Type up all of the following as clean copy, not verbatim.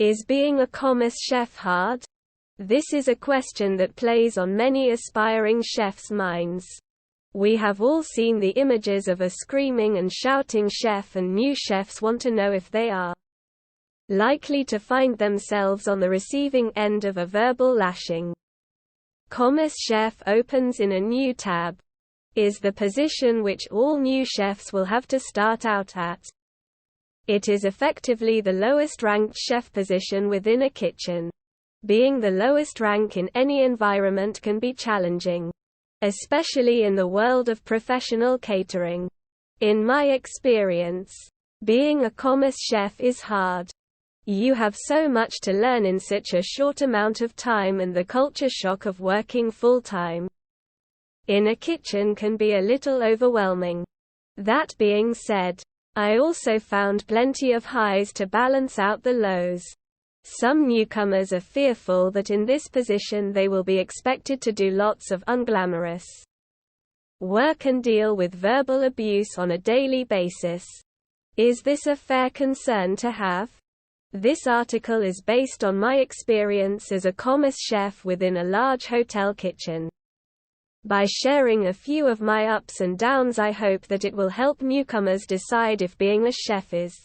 Is being a Commis chef hard? This is a question that plays on many aspiring chefs' minds. We have all seen the images of a screaming and shouting chef, and new chefs want to know if they are likely to find themselves on the receiving end of a verbal lashing. Commis chef opens in a new tab. Is the position which all new chefs will have to start out at. It is effectively the lowest ranked chef position within a kitchen. Being the lowest rank in any environment can be challenging, especially in the world of professional catering. In my experience, being a Commis chef is hard. You have so much to learn in such a short amount of time, and the culture shock of working full-time in a kitchen can be a little overwhelming. That being said, I also found plenty of highs to balance out the lows. Some newcomers are fearful that in this position they will be expected to do lots of unglamorous work and deal with verbal abuse on a daily basis. Is this a fair concern to have? This article is based on my experience as a Commis chef within a large hotel kitchen. By sharing a few of my ups and downs, I hope that it will help newcomers decide if being a chef is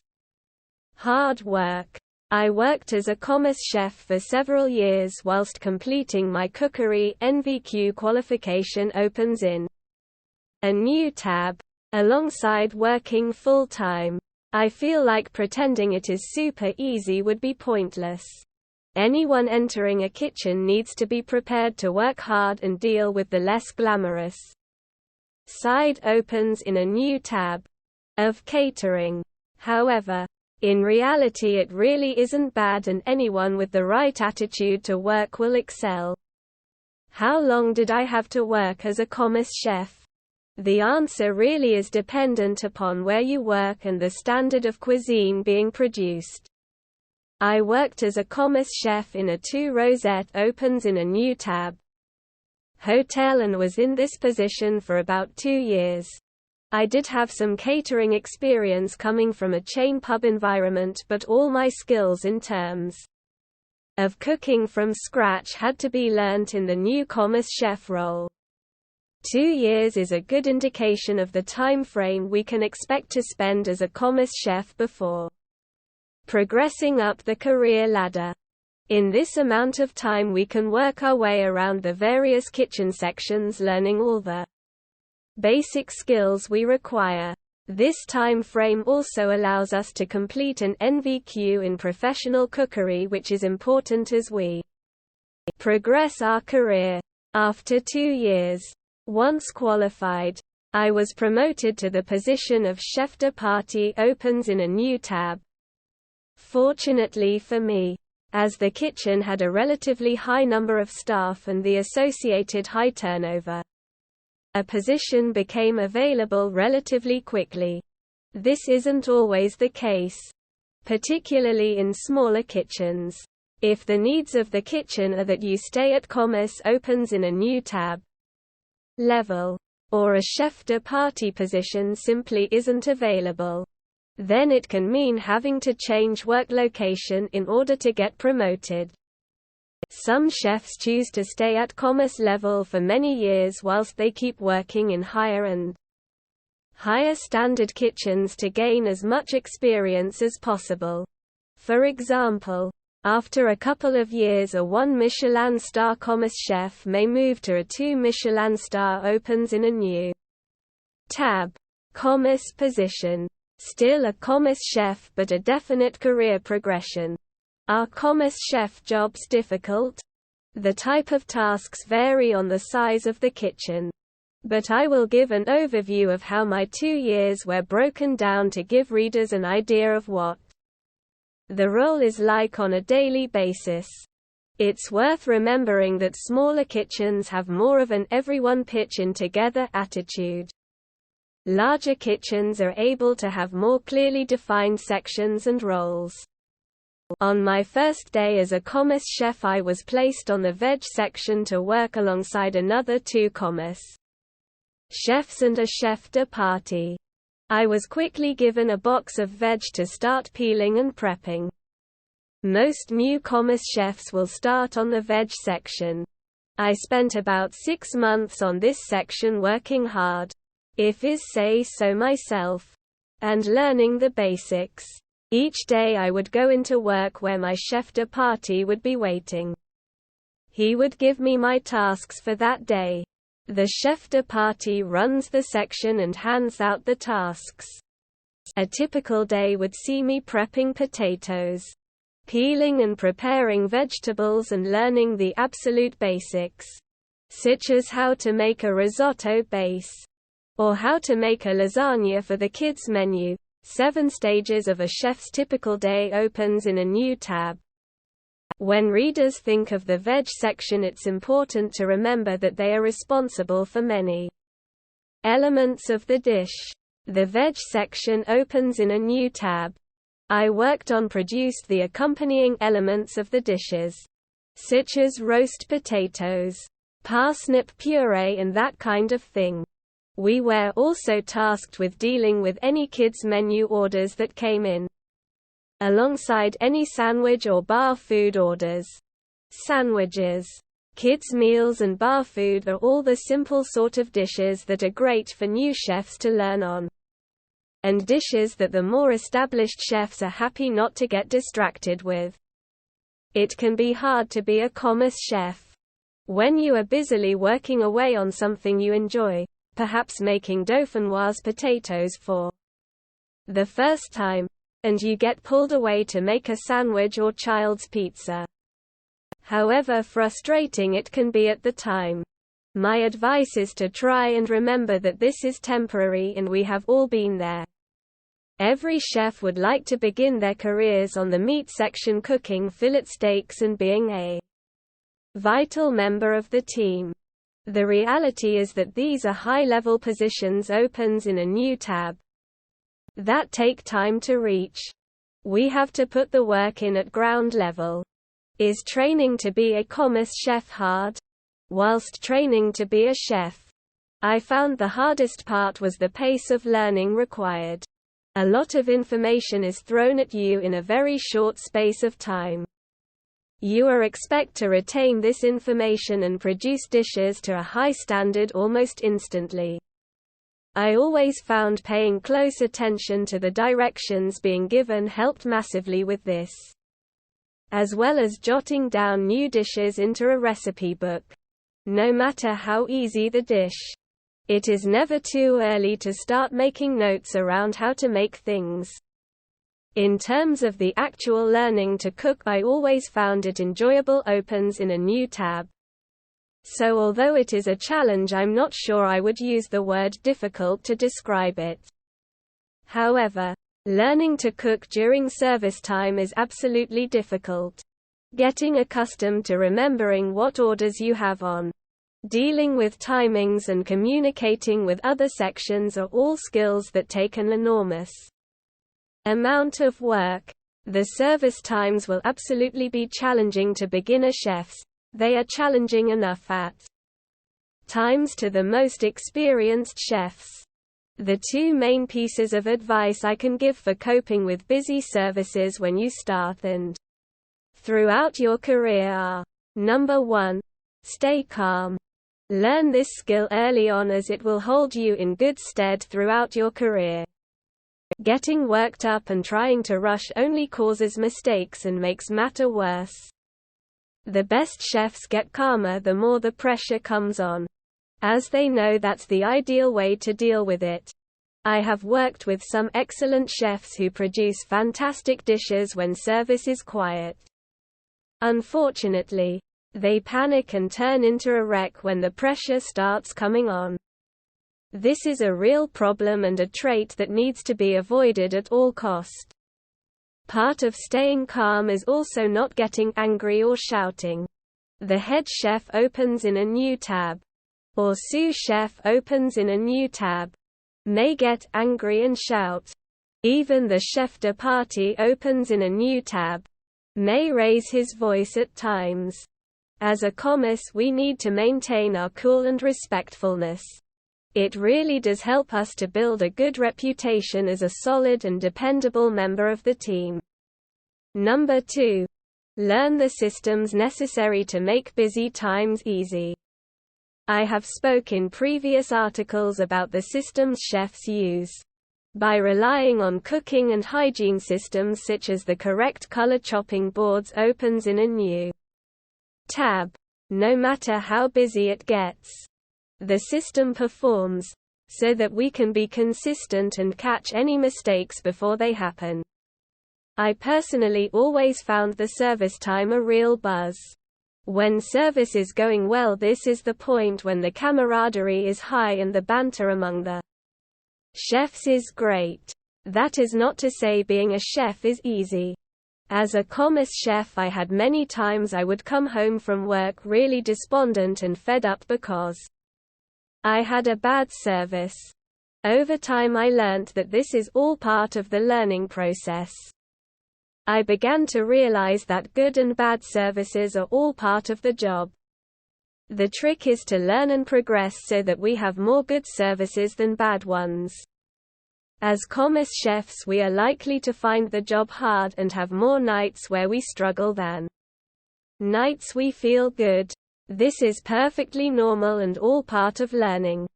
hard work. I worked as a Commis chef for several years whilst completing my cookery NVQ qualification opens in a new tab. Alongside working full-time, I feel like pretending it is super easy would be pointless. Anyone entering a kitchen needs to be prepared to work hard and deal with the less glamorous side opens in a new tab of catering. However, in reality it really isn't bad, and anyone with the right attitude to work will excel. How long did I have to work as a Commis chef? The answer really is dependent upon where you work and the standard of cuisine being produced. I worked as a Commis chef in a 2 rosette opens in a new tab hotel and was in this position for about 2 years. I did have some catering experience coming from a chain pub environment, but all my skills in terms of cooking from scratch had to be learnt in the new Commis chef role. 2 years is a good indication of the time frame we can expect to spend as a Commis chef before progressing up the career ladder. In this amount of time we can work our way around the various kitchen sections, learning all the basic skills we require. This time frame also allows us to complete an NVQ in professional cookery, which is important as we progress our career. After 2 years, once qualified, I was promoted to the position of chef de partie opens in a new tab. Fortunately for me, as the kitchen had a relatively high number of staff and the associated high turnover, a position became available relatively quickly. This isn't always the case, particularly in smaller kitchens. If the needs of the kitchen are that you stay at Commis opens in a new tab level, or a chef de partie position simply isn't available, then it can mean having to change work location in order to get promoted. Some chefs choose to stay at Commis level for many years whilst they keep working in higher and higher standard kitchens to gain as much experience as possible. For example, after a couple of years, a 1 Michelin star Commis chef may move to a 2 Michelin star opens in a new tab Commis position. Still a Commis chef, but a definite career progression. Are Commis chef jobs difficult? The type of tasks vary on the size of the kitchen, but I will give an overview of how my 2 years were broken down to give readers an idea of what the role is like on a daily basis. It's worth remembering that smaller kitchens have more of an everyone pitch in together attitude. Larger kitchens are able to have more clearly defined sections and roles. On my first day as a Commis chef, I was placed on the veg section to work alongside another 2 Commis chefs and a chef de partie. I was quickly given a box of veg to start peeling and prepping. Most new Commis chefs will start on the veg section. I spent about 6 months on this section working hard, if I say so myself, and learning the basics. Each day I would go into work where my chef de partie would be waiting. He would give me my tasks for that day. The chef de partie runs the section and hands out the tasks. A typical day would see me prepping potatoes, peeling and preparing vegetables and learning the absolute basics, such as how to make a risotto base, or how to make a lasagna for the kids' menu. 7 stages of a chef's typical day opens in a new tab. When readers think of the veg section, it's important to remember that they are responsible for many elements of the dish. The veg section opens in a new tab. I worked on produced the accompanying elements of the dishes, such as roast potatoes, parsnip puree and that kind of thing. We were also tasked with dealing with any kids' menu orders that came in, alongside any sandwich or bar food orders. Sandwiches, kids' meals and bar food are all the simple sort of dishes that are great for new chefs to learn on, and dishes that the more established chefs are happy not to get distracted with. It can be hard to be a Commis chef when you are busily working away on something you enjoy, perhaps making dauphinoise potatoes for the first time, and you get pulled away to make a sandwich or child's pizza. However frustrating it can be at the time, my advice is to try and remember that this is temporary and we have all been there. Every chef would like to begin their careers on the meat section cooking fillet steaks and being a vital member of the team. The reality is that these are high-level positions opens in a new tab that take time to reach. We have to put the work in at ground level. Is training to be a Commis chef hard? Whilst training to be a chef, I found the hardest part was the pace of learning required. A lot of information is thrown at you in a very short space of time. You are expected to retain this information and produce dishes to a high standard almost instantly. I always found paying close attention to the directions being given helped massively with this, as well as jotting down new dishes into a recipe book. No matter how easy the dish, it is never too early to start making notes around how to make things. In terms of the actual learning to cook, I always found it enjoyable opens in a new tab. So although it is a challenge, I'm not sure I would use the word difficult to describe it. However, learning to cook during service time is absolutely difficult. Getting accustomed to remembering what orders you have on, dealing with timings and communicating with other sections are all skills that take an enormous amount of work. The service times will absolutely be challenging to beginner chefs. They are challenging enough at times to the most experienced chefs. The 2 main pieces of advice I can give for coping with busy services when you start and throughout your career are: number 1, stay calm. Learn this skill early on as it will hold you in good stead throughout your career. Getting worked up and trying to rush only causes mistakes and makes matter worse. The best chefs get calmer the more the pressure comes on, as they know that's the ideal way to deal with it. I have worked with some excellent chefs who produce fantastic dishes when service is quiet. Unfortunately, they panic and turn into a wreck when the pressure starts coming on. This is a real problem and a trait that needs to be avoided at all cost. Part of staying calm is also not getting angry or shouting. The head chef opens in a new tab, or sous chef opens in a new tab, may get angry and shout. Even the chef de partie opens in a new tab, may raise his voice at times. As a Commis, we need to maintain our cool and respectfulness. It really does help us to build a good reputation as a solid and dependable member of the team. Number 2, Learn the systems necessary to make busy times easy. I have spoke in previous articles about the systems chefs use. By relying on cooking and hygiene systems such as the correct color chopping boards opens in a new tab. No matter how busy it gets, the system performs, so that we can be consistent and catch any mistakes before they happen. I personally always found the service time a real buzz. When service is going well, this is the point when the camaraderie is high and the banter among the chefs is great. That is not to say being a chef is easy. As a Commis chef, I had many times I would come home from work really despondent and fed up because I had a bad service. Over time I learnt that this is all part of the learning process. I began to realize that good and bad services are all part of the job. The trick is to learn and progress so that we have more good services than bad ones. As Commis chefs, we are likely to find the job hard and have more nights where we struggle than nights we feel good. This is perfectly normal and all part of learning.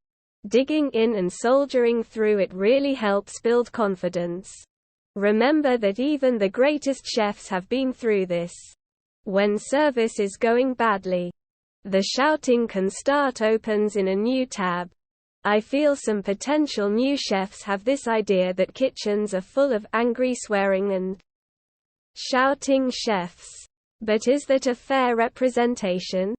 Digging in and soldiering through it really helps build confidence. Remember that even the greatest chefs have been through this. When service is going badly, the shouting can start opens in a new tab. I feel some potential new chefs have this idea that kitchens are full of angry swearing and shouting chefs. But is that a fair representation?